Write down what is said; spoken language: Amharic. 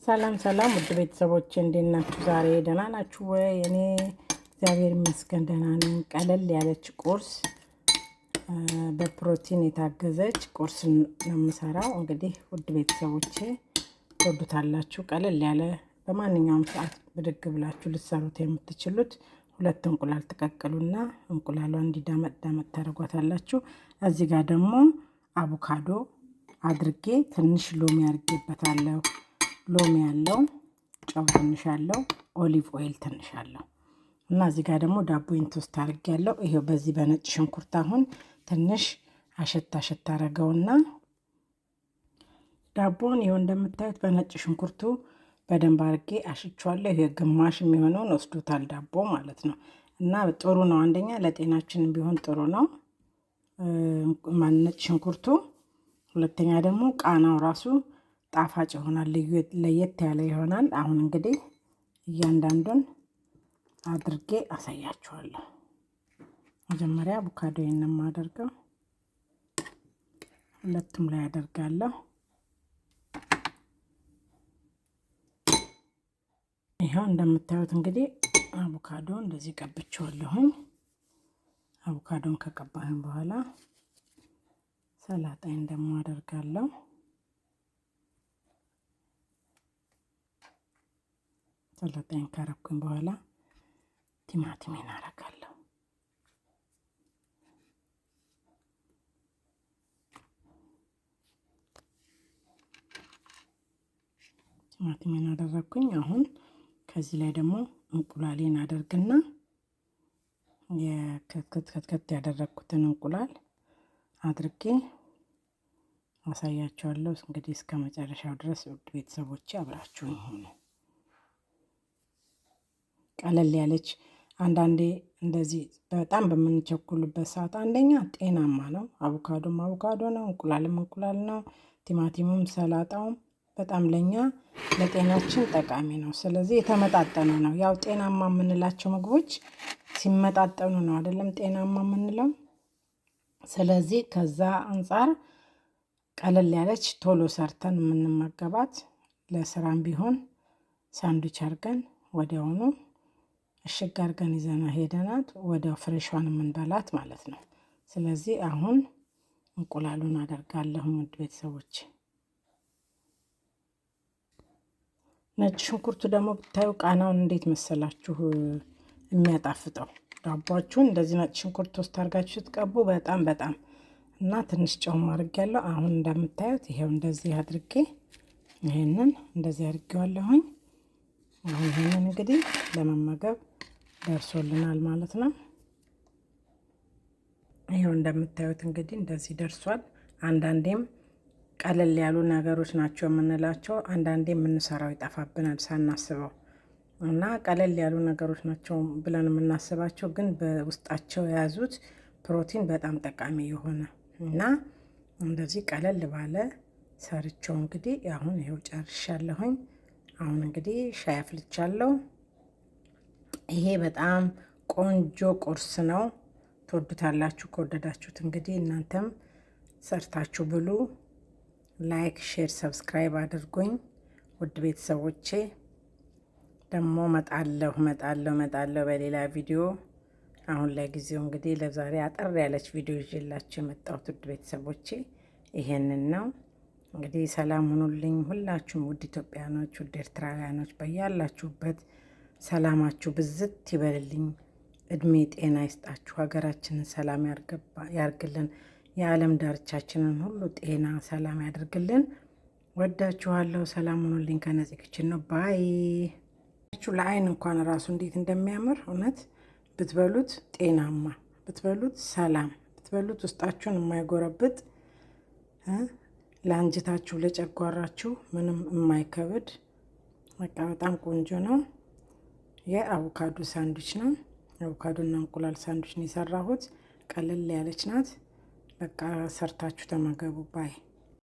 ሰላም ሰላም ውድ ቤተሰቦቼ እንዴት ናችሁ? ዛሬ ደህና ናችሁ ወይ? እኔ እግዚአብሔር ይመስገን ደህና ነኝ። ቀለል ያለች ቁርስ በፕሮቲን የታገዘች ቁርስ ነው የምሰራው። እንግዲህ ውድ ቤተሰቦቼ ትወዱታላችሁ። ቀለል ያለ በማንኛውም ሰዓት ብድግ ብላችሁ ልትሰሩት የምትችሉት 2 እንቁላል ትቀቅሉና እንቁላሏን እንዲዳመጥ ታደርጓታላችሁ። እዚህ ጋር ደግሞ አቮካዶ አድርጌ ትንሽ ሎሚ አድርጌበታለሁ። ሎሚ ያለው ጨው ትንሽ ያለው ኦሊቭ ኦይል ትንሽ ያለው እና እዚህ ጋር ደግሞ ዳቦዬን ቶስት አድርጌያለሁ። ይሄው በዚህ በነጭ ሽንኩርት አሁን ትንሽ አሸታ አረገውና ዳቦን ይሄው እንደምታዩት በነጭ ሽንኩርቱ በደንብ አድርጌ አሽቸዋለሁ። ይሄ ግማሽ የሚሆነውን ወስዶታል ዳቦ ማለት ነው። እና ጥሩ ነው። አንደኛ ለጤናችን ቢሆን ጥሩ ነው ነጭ ሽንኩርቱ። ሁለተኛ ደግሞ ቃናው ራሱ ጣፋጭ ይሆናል፣ ለየት ያለ ይሆናል። አሁን እንግዲህ እያንዳንዱን አድርጌ አሳያችኋለሁ። መጀመሪያ አቮካዶዬን ነው የማደርገው። ሁለቱም ላይ አደርጋለሁ። ይሄው እንደምታዩት እንግዲህ አቮካዶ እንደዚህ ቀብቼዋለሁኝ። አቮካዶን ከቀባሁኝ በኋላ ሰላጣዬን ደግሞ አደርጋለሁ። ሰላጣዬን ካረኩኝ በኋላ ቲማቲሜን አረጋለሁ። ቲማቲሜን አደረኩኝ። አሁን ከዚህ ላይ ደግሞ እንቁላሌን አደርግና የከትከት ያደረኩትን እንቁላል አድርጌ አሳያችኋለሁ። እንግዲህ እስከ መጨረሻው ድረስ ውድ ቤተሰቦቼ አብራችሁኝ ሆኑ። ቀለል ያለች አንዳንዴ እንደዚህ በጣም በምንቸኩልበት ሰዓት አንደኛ ጤናማ ነው። አቮካዶም አቮካዶ ነው፣ እንቁላልም እንቁላል ነው፣ ቲማቲሙም ሰላጣውም በጣም ለኛ ለጤናችን ጠቃሚ ነው። ስለዚህ የተመጣጠኑ ነው። ያው ጤናማ የምንላቸው ምግቦች ሲመጣጠኑ ነው አይደለም ጤናማ የምንለው። ስለዚህ ከዛ አንፃር ቀለል ያለች ቶሎ ሰርተን የምንመገባት ለስራም ቢሆን ሳንዱች አድርገን ወዲያውኑ እሽግ አድርገን ይዘና ሄደናት ወዲያው ፍሬሿን የምንበላት ማለት ነው። ስለዚህ አሁን እንቁላሉን አደርጋለሁ። ውድ ቤተሰቦች ነጭ ሽንኩርቱ ደግሞ ብታዩ ቃናውን እንዴት መሰላችሁ የሚያጣፍጠው። ዳቦአችሁን እንደዚህ ነጭ ሽንኩርት ውስጥ አድርጋችሁ ስትቀቡ በጣም እና ትንሽ ጨውም አድርጌያለሁ። አሁን እንደምታዩት ይሄው እንደዚህ አድርጌ ይሄንን እንደዚህ አድርጌዋለሁኝ። አሁን ይሄንን እንግዲህ ለመመገብ ደርሶልናል ማለት ነው። ይሄው እንደምታዩት እንግዲህ እንደዚህ ደርሷል። አንዳንዴም ቀለል ያሉ ነገሮች ናቸው የምንላቸው፣ አንዳንዴ የምንሰራው ይጠፋብናል ሳናስበው እና ቀለል ያሉ ነገሮች ናቸው ብለን የምናስባቸው ግን በውስጣቸው የያዙት ፕሮቲን በጣም ጠቃሚ የሆነ እና እንደዚህ ቀለል ባለ ሰርቸው እንግዲህ አሁን ይሄው ጨርሻለሁኝ። አሁን እንግዲህ ሻይ አፍልቻለሁ። ይሄ በጣም ቆንጆ ቁርስ ነው። ትወዱታላችሁ። ከወደዳችሁት እንግዲህ እናንተም ሰርታችሁ ብሉ። ላይክ፣ ሼር፣ ሰብስክራይብ አድርጉኝ ውድ ቤተሰቦቼ። ደግሞ መጣለሁ በሌላ ቪዲዮ። አሁን ለጊዜው እንግዲህ ለዛሬ አጠር ያለች ቪዲዮ ይዤላችሁ የመጣሁት ውድ ቤተሰቦቼ ይሄንን ነው። እንግዲህ ሰላም ሁኑልኝ ሁላችሁም ውድ ኢትዮጵያኖች፣ ውድ ኤርትራውያኖች በያላችሁበት ሰላማችሁ ብዝት ይበልልኝ። እድሜ ጤና ይስጣችሁ። ሀገራችንን ሰላም ያርግልን። የዓለም ዳርቻችንን ሁሉ ጤና ሰላም ያደርግልን። ወዳችኋለሁ። ሰላም ሁኑልኝ። ከነዚህ ክችን ነው ባይ። ለአይን እንኳን ራሱ እንዴት እንደሚያምር እውነት ብትበሉት፣ ጤናማ ብትበሉት፣ ሰላም ብትበሉት፣ ውስጣችሁን የማይጎረብጥ ለአንጀታችሁ ለጨጓራችሁ ምንም የማይከብድ በቃ በጣም ቆንጆ ነው። የአቮካዶ ሳንዱች ነው። አቮካዶና እንቁላል ሳንዱች ነው የሰራሁት። ቀለል ያለች ናት። በቃ ሰርታችሁ ተመገቡ ባይ